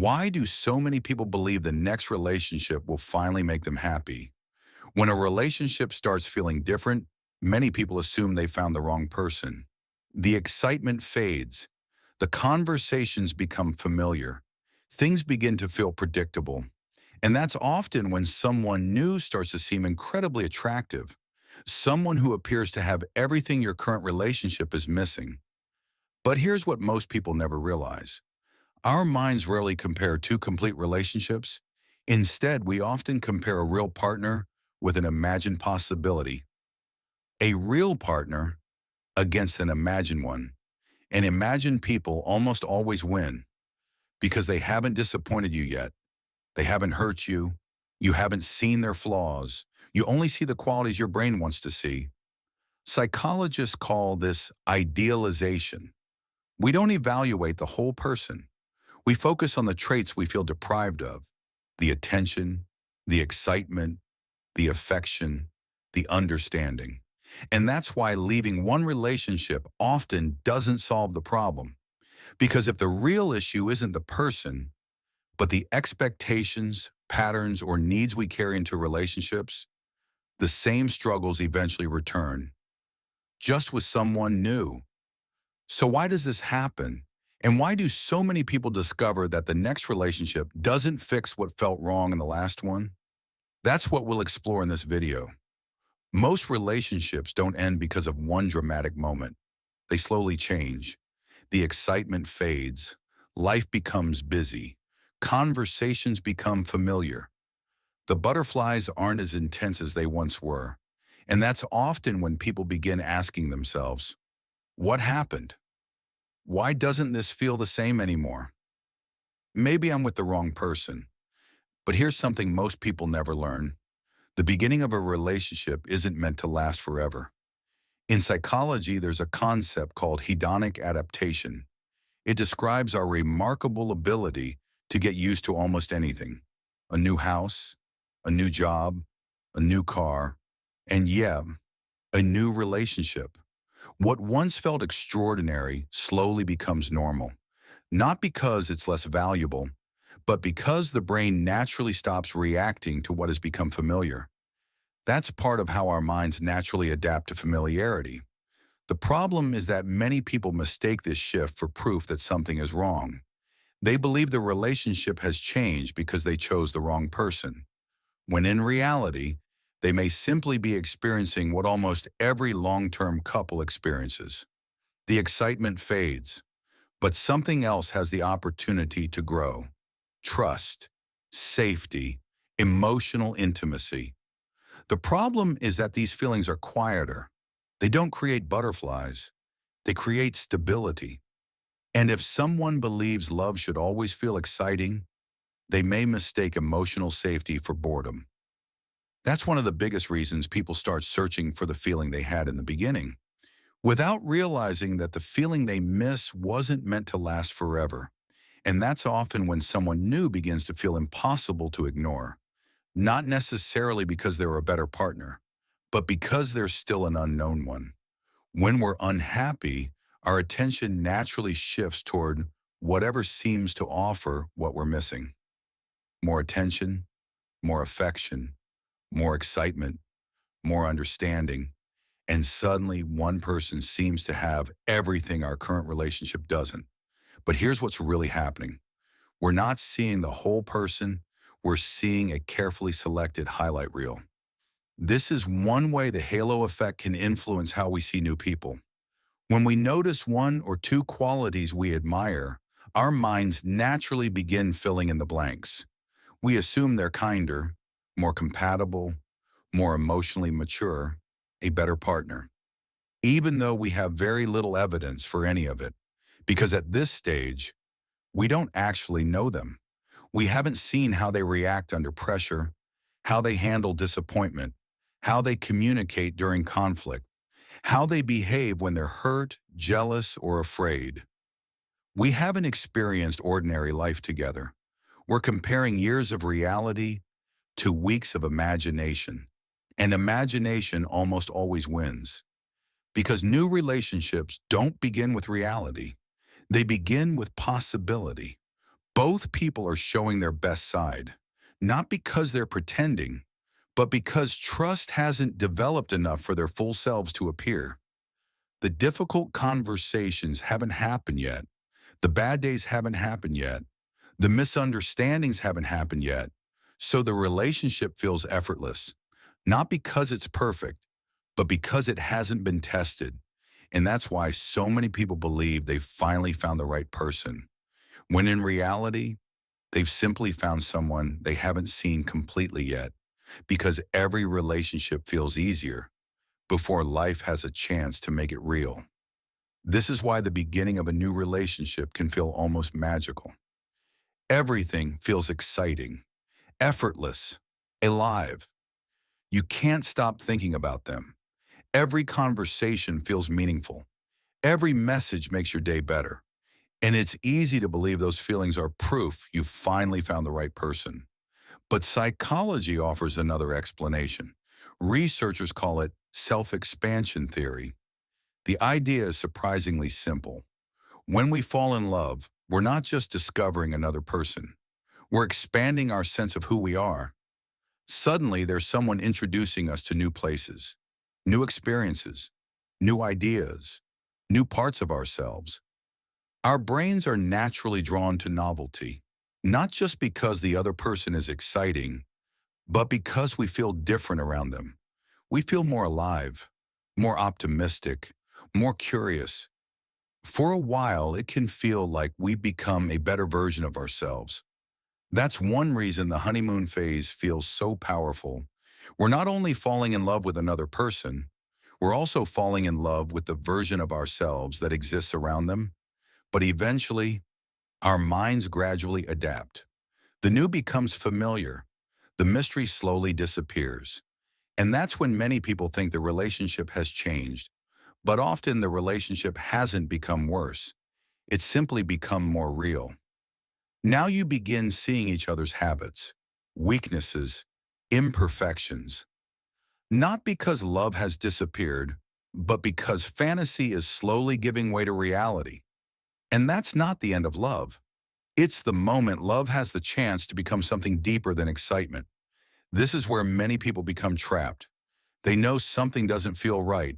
Why do so many people believe the next relationship will finally make them happy? When a relationship starts feeling different, many people assume they found the wrong person. The excitement fades. The conversations become familiar. Things begin to feel predictable. And that's often when someone new starts to seem incredibly attractive. Someone who appears to have everything your current relationship is missing. But here's what most people never realize. Our minds rarely compare two complete relationships. Instead, we often compare a real partner with an imagined possibility, a real partner against an imagined one. And imagined people almost always win because they haven't disappointed you yet. They haven't hurt you. You haven't seen their flaws. You only see the qualities your brain wants to see. Psychologists call this idealization. We don't evaluate the whole person. We focus on the traits we feel deprived of, the attention, the excitement, the affection, the understanding. And that's why leaving one relationship often doesn't solve the problem. Because if the real issue isn't the person, but the expectations, patterns, or needs we carry into relationships, the same struggles eventually return, just with someone new. So why does this happen? And why do so many people discover that the next relationship doesn't fix what felt wrong in the last one? That's what we'll explore in this video. Most relationships don't end because of one dramatic moment. They slowly change. The excitement fades. Life becomes busy. Conversations become familiar. The butterflies aren't as intense as they once were. And that's often when people begin asking themselves, what happened? Why doesn't this feel the same anymore? Maybe I'm with the wrong person. But here's something most people never learn. The beginning of a relationship isn't meant to last forever. In psychology, there's a concept called hedonic adaptation. It describes our remarkable ability to get used to almost anything. A new house, a new job, a new car, and yeah, a new relationship. What once felt extraordinary slowly becomes normal, not because it's less valuable, but because the brain naturally stops reacting to what has become familiar. That's part of how our minds naturally adapt to familiarity. The problem is that many people mistake this shift for proof that something is wrong. They believe the relationship has changed because they chose the wrong person, when in reality, they may simply be experiencing what almost every long-term couple experiences. The excitement fades, but something else has the opportunity to grow. Trust, safety, emotional intimacy. The problem is that these feelings are quieter. They don't create butterflies. They create stability. And if someone believes love should always feel exciting, they may mistake emotional safety for boredom. That's one of the biggest reasons people start searching for the feeling they had in the beginning, without realizing that the feeling they miss wasn't meant to last forever. And that's often when someone new begins to feel impossible to ignore, not necessarily because they're a better partner, but because they're still an unknown one. When we're unhappy, our attention naturally shifts toward whatever seems to offer what we're missing. More attention, more affection, more excitement, more understanding, and suddenly one person seems to have everything our current relationship doesn't. But here's what's really happening. We're not seeing the whole person, we're seeing a carefully selected highlight reel. This is one way the halo effect can influence how we see new people. When we notice one or two qualities we admire, our minds naturally begin filling in the blanks. We assume they're kinder, more compatible, more emotionally mature, a better partner, even though we have very little evidence for any of it. Because at this stage, we don't actually know them. We haven't seen how they react under pressure, how they handle disappointment, how they communicate during conflict, how they behave when they're hurt, jealous, or afraid. We haven't experienced ordinary life together. We're comparing years of reality to weeks of imagination. And imagination almost always wins. Because new relationships don't begin with reality. They begin with possibility. Both people are showing their best side, not because they're pretending, but because trust hasn't developed enough for their full selves to appear. The difficult conversations haven't happened yet. The bad days haven't happened yet. The misunderstandings haven't happened yet. So the relationship feels effortless, not because it's perfect, but because it hasn't been tested. And that's why so many people believe they've finally found the right person, when in reality, they've simply found someone they haven't seen completely yet, because every relationship feels easier before life has a chance to make it real. This is why the beginning of a new relationship can feel almost magical. Everything feels exciting, effortless, alive. You can't stop thinking about them. Every conversation feels meaningful. Every message makes your day better. And it's easy to believe those feelings are proof you finally found the right person. But psychology offers another explanation. Researchers call it self-expansion theory. The idea is surprisingly simple. When we fall in love, we're not just discovering another person. We're expanding our sense of who we are. Suddenly, there's someone introducing us to new places, new experiences, new ideas, new parts of ourselves. Our brains are naturally drawn to novelty, not just because the other person is exciting, but because we feel different around them. We feel more alive, more optimistic, more curious. For a while, it can feel like we become a better version of ourselves. That's one reason the honeymoon phase feels so powerful. We're not only falling in love with another person, we're also falling in love with the version of ourselves that exists around them. But eventually, our minds gradually adapt. The new becomes familiar. The mystery slowly disappears. And that's when many people think the relationship has changed. But often the relationship hasn't become worse. It's simply become more real. Now you begin seeing each other's habits, weaknesses, imperfections. Not because love has disappeared, but because fantasy is slowly giving way to reality. And that's not the end of love. It's the moment love has the chance to become something deeper than excitement. This is where many people become trapped. They know something doesn't feel right,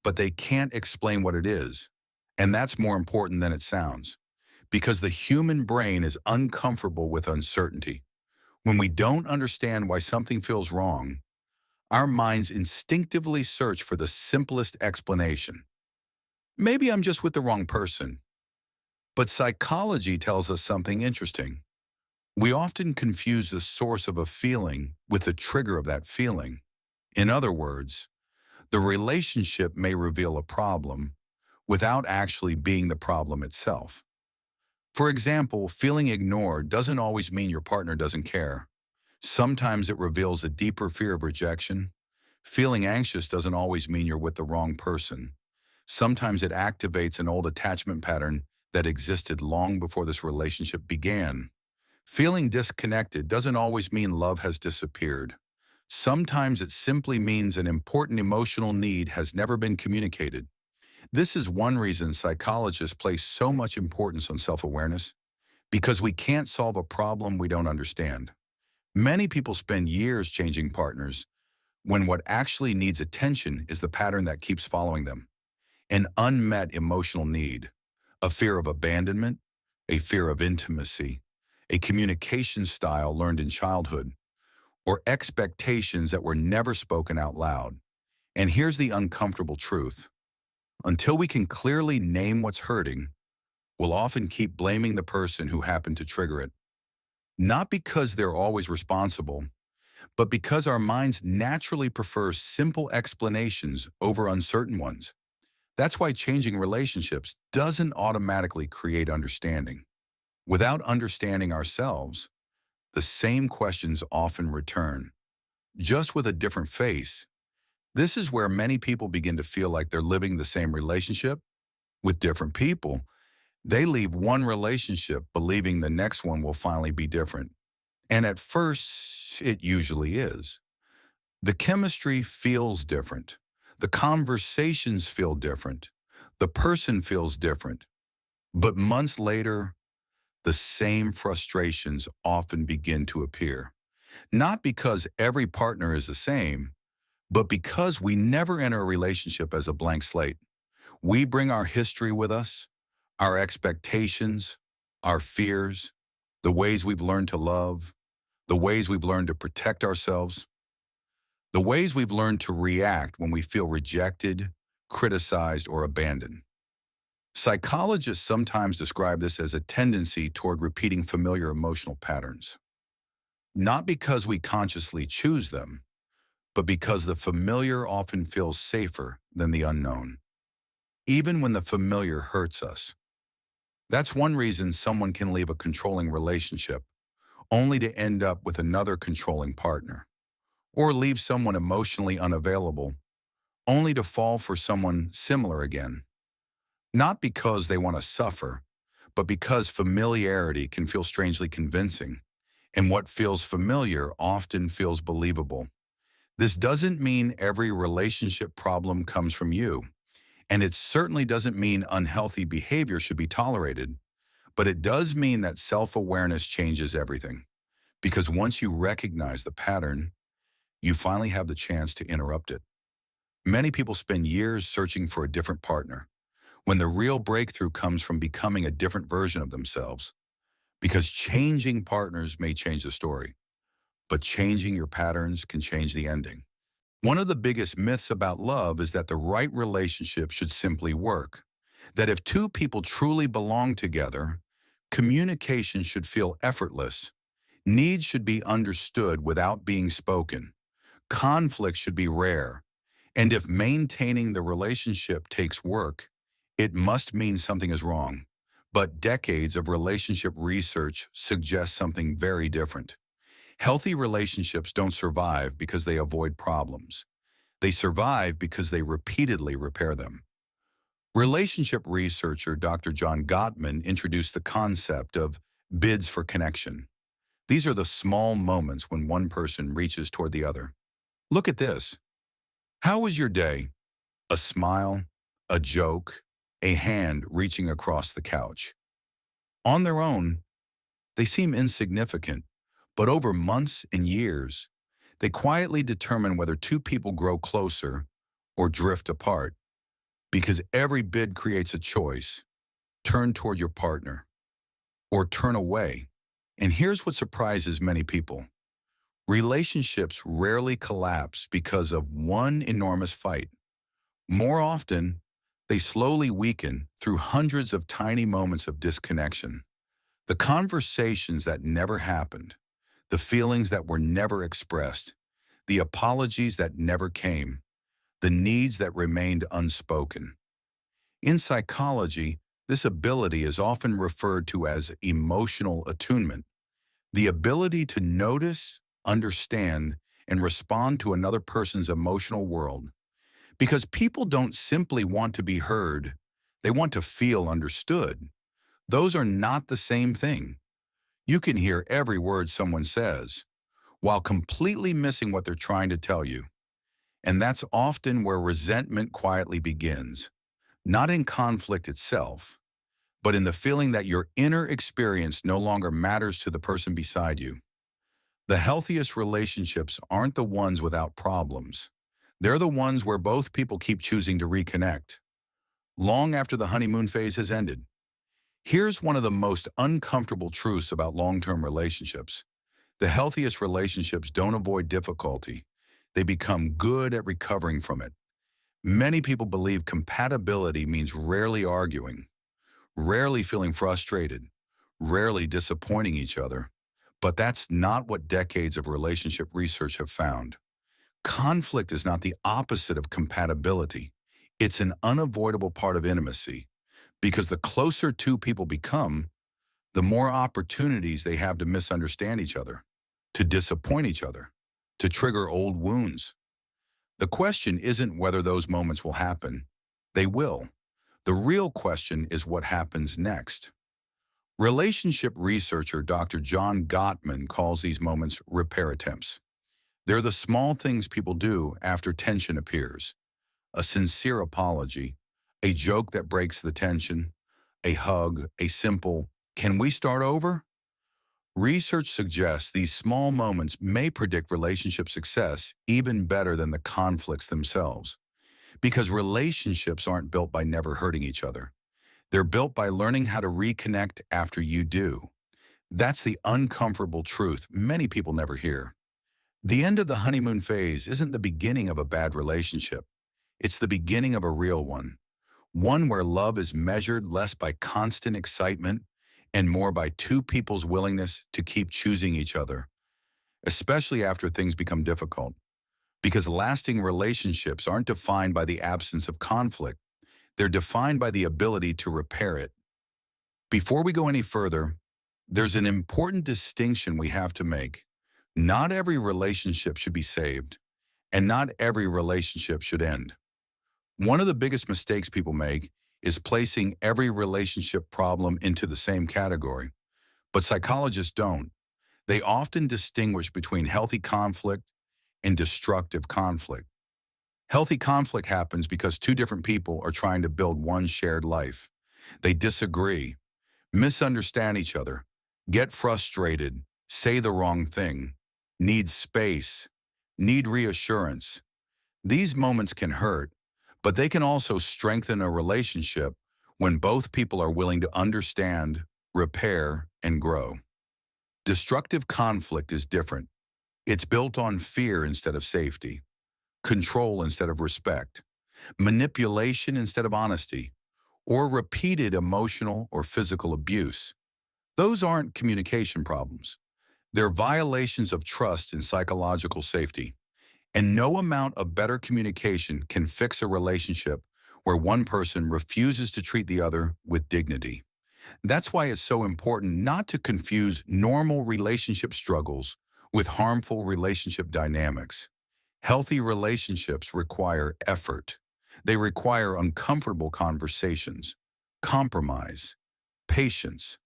but they can't explain what it is. And that's more important than it sounds, because the human brain is uncomfortable with uncertainty. When we don't understand why something feels wrong, our minds instinctively search for the simplest explanation. Maybe I'm just with the wrong person. But psychology tells us something interesting. We often confuse the source of a feeling with the trigger of that feeling. In other words, the relationship may reveal a problem without actually being the problem itself. For example, feeling ignored doesn't always mean your partner doesn't care. Sometimes it reveals a deeper fear of rejection. Feeling anxious doesn't always mean you're with the wrong person. Sometimes it activates an old attachment pattern that existed long before this relationship began. Feeling disconnected doesn't always mean love has disappeared. Sometimes it simply means an important emotional need has never been communicated. This is one reason psychologists place so much importance on self-awareness, because we can't solve a problem we don't understand. Many people spend years changing partners when what actually needs attention is the pattern that keeps following them. An unmet emotional need, a fear of abandonment, a fear of intimacy, a communication style learned in childhood, or expectations that were never spoken out loud. And here's the uncomfortable truth. Until we can clearly name what's hurting, we'll often keep blaming the person who happened to trigger it. Not because they're always responsible, but because our minds naturally prefer simple explanations over uncertain ones. That's why changing relationships doesn't automatically create understanding. Without understanding ourselves, the same questions often return, just with a different face. This is where many people begin to feel like they're living the same relationship with different people. They leave one relationship believing the next one will finally be different. And at first, it usually is. The chemistry feels different. The conversations feel different. The person feels different. But months later, the same frustrations often begin to appear. Not because every partner is the same, but because we never enter a relationship as a blank slate. We bring our history with us, our expectations, our fears, the ways we've learned to love, the ways we've learned to protect ourselves, the ways we've learned to react when we feel rejected, criticized, or abandoned. Psychologists sometimes describe this as a tendency toward repeating familiar emotional patterns, not because we consciously choose them, but because the familiar often feels safer than the unknown, even when the familiar hurts us. That's one reason someone can leave a controlling relationship only to end up with another controlling partner, or leave someone emotionally unavailable only to fall for someone similar again. Not because they want to suffer, but because familiarity can feel strangely convincing, and what feels familiar often feels believable. This doesn't mean every relationship problem comes from you, and it certainly doesn't mean unhealthy behavior should be tolerated, but it does mean that self-awareness changes everything. Because once you recognize the pattern, you finally have the chance to interrupt it. Many people spend years searching for a different partner, when the real breakthrough comes from becoming a different version of themselves. Because changing partners may change the story, but changing your patterns can change the ending. One of the biggest myths about love is that the right relationship should simply work. That if two people truly belong together, communication should feel effortless. Needs should be understood without being spoken. Conflict should be rare. And if maintaining the relationship takes work, it must mean something is wrong. But decades of relationship research suggest something very different. Healthy relationships don't survive because they avoid problems. They survive because they repeatedly repair them. Relationship researcher Dr. John Gottman introduced the concept of bids for connection. These are the small moments when one person reaches toward the other. Look at this. How was your day? A smile, a joke, a hand reaching across the couch. On their own, they seem insignificant, but over months and years, they quietly determine whether two people grow closer or drift apart, because every bid creates a choice: turn toward your partner or turn away. And here's what surprises many people. Relationships rarely collapse because of one enormous fight. More often, they slowly weaken through hundreds of tiny moments of disconnection. The conversations that never happened, the feelings that were never expressed, the apologies that never came, the needs that remained unspoken. In psychology, this ability is often referred to as emotional attunement, the ability to notice, understand, and respond to another person's emotional world. Because people don't simply want to be heard, they want to feel understood. Those are not the same thing. You can hear every word someone says, while completely missing what they're trying to tell you. And that's often where resentment quietly begins, not in conflict itself, but in the feeling that your inner experience no longer matters to the person beside you. The healthiest relationships aren't the ones without problems. They're the ones where both people keep choosing to reconnect, long after the honeymoon phase has ended. Here's one of the most uncomfortable truths about long-term relationships. The healthiest relationships don't avoid difficulty. They become good at recovering from it. Many people believe compatibility means rarely arguing, rarely feeling frustrated, rarely disappointing each other. But that's not what decades of relationship research have found. Conflict is not the opposite of compatibility. It's an unavoidable part of intimacy, because the closer two people become, the more opportunities they have to misunderstand each other, to disappoint each other, to trigger old wounds. The question isn't whether those moments will happen. They will. The real question is what happens next. Relationship researcher Dr. John Gottman calls these moments repair attempts. They're the small things people do after tension appears. A sincere apology, a joke that breaks the tension, a hug, a simple Can we start over? Research suggests these small moments may predict relationship success even better than the conflicts themselves. Because relationships aren't built by never hurting each other. They're built by learning how to reconnect after you do. That's the uncomfortable truth many people never hear. The end of the honeymoon phase isn't the beginning of a bad relationship. It's the beginning of a real one. One where love is measured less by constant excitement and more by two people's willingness to keep choosing each other, especially after things become difficult. Because lasting relationships aren't defined by the absence of conflict. They're defined by the ability to repair it. Before we go any further, there's an important distinction we have to make. Not every relationship should be saved, and not every relationship should end. One of the biggest mistakes people make is placing every relationship problem into the same category. But psychologists don't. They often distinguish between healthy conflict and destructive conflict. Healthy conflict happens because two different people are trying to build one shared life. They disagree, misunderstand each other, get frustrated, say the wrong thing, need space, need reassurance. These moments can hurt, but they can also strengthen a relationship when both people are willing to understand, repair, and grow. Destructive conflict is different. It's built on fear instead of safety, control instead of respect, manipulation instead of honesty, or repeated emotional or physical abuse. Those aren't communication problems. They're violations of trust and psychological safety. And no amount of better communication can fix a relationship where one person refuses to treat the other with dignity. That's why it's so important not to confuse normal relationship struggles with harmful relationship dynamics. Healthy relationships require effort. They require uncomfortable conversations, compromise, patience,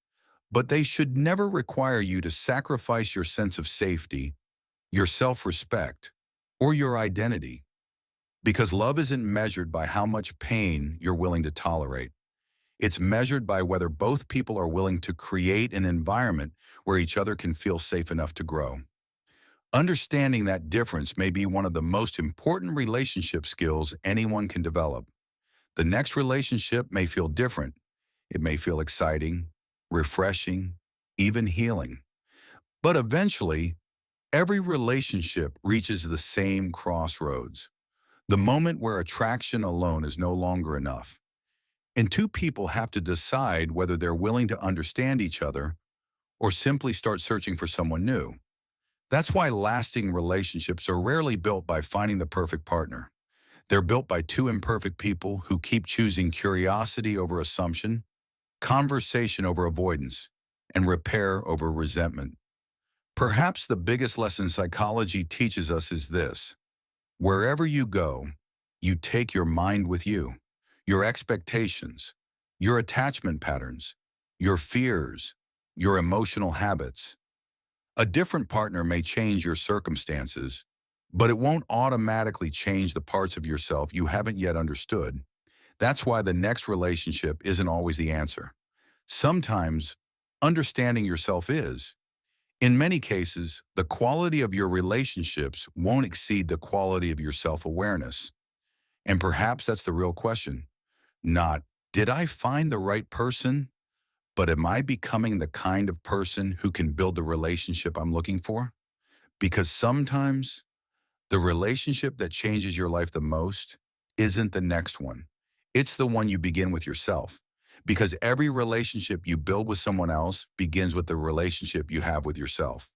but they should never require you to sacrifice your sense of safety, your self-respect, or your identity. Because love isn't measured by how much pain you're willing to tolerate. It's measured by whether both people are willing to create an environment where each other can feel safe enough to grow. Understanding that difference may be one of the most important relationship skills anyone can develop. The next relationship may feel different. It may feel exciting, refreshing, even healing. But eventually, every relationship reaches the same crossroads, the moment where attraction alone is no longer enough. And two people have to decide whether they're willing to understand each other or simply start searching for someone new. That's why lasting relationships are rarely built by finding the perfect partner. They're built by two imperfect people who keep choosing curiosity over assumption, conversation over avoidance, and repair over resentment. Perhaps the biggest lesson psychology teaches us is this: wherever you go, you take your mind with you, your expectations, your attachment patterns, your fears, your emotional habits. A different partner may change your circumstances, but it won't automatically change the parts of yourself you haven't yet understood. That's why the next relationship isn't always the answer. Sometimes, understanding yourself is. In many cases, the quality of your relationships won't exceed the quality of your self-awareness. And perhaps that's the real question. Not, did I find the right person? But am I becoming the kind of person who can build the relationship I'm looking for? Because sometimes the relationship that changes your life the most isn't the next one. It's the one you begin with yourself. Because every relationship you build with someone else begins with the relationship you have with yourself.